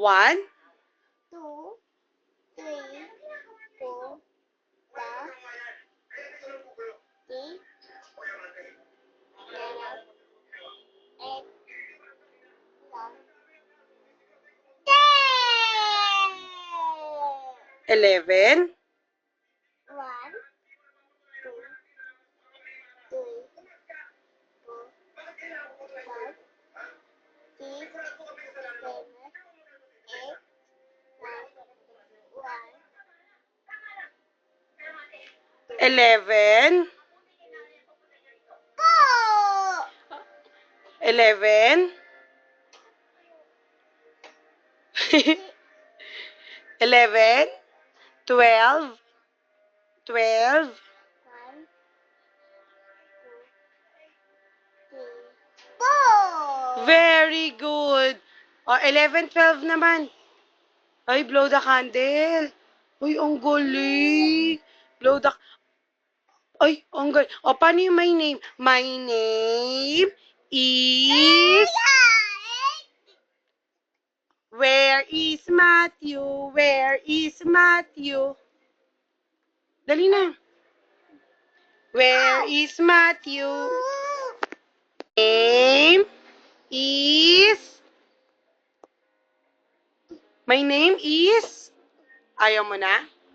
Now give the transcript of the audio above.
1, 2, 3, 4, 5, 6, 7, 8, 9, 10! 11, 1, 2, 3, 4, 5, 6, 7, 8, 9, 11, 11, 11, 12, 12. 1, 2, 3, 4! Very good. O, 11, 12 naman. Ay, blow the candle. Uy, ang galing. Blow the... Ay, ang galing. O, paano yung my name? My name is... Where is Matthew? Where is Matthew? Dali na. Where is Matthew? Name is... My name is... Ayaw mo na?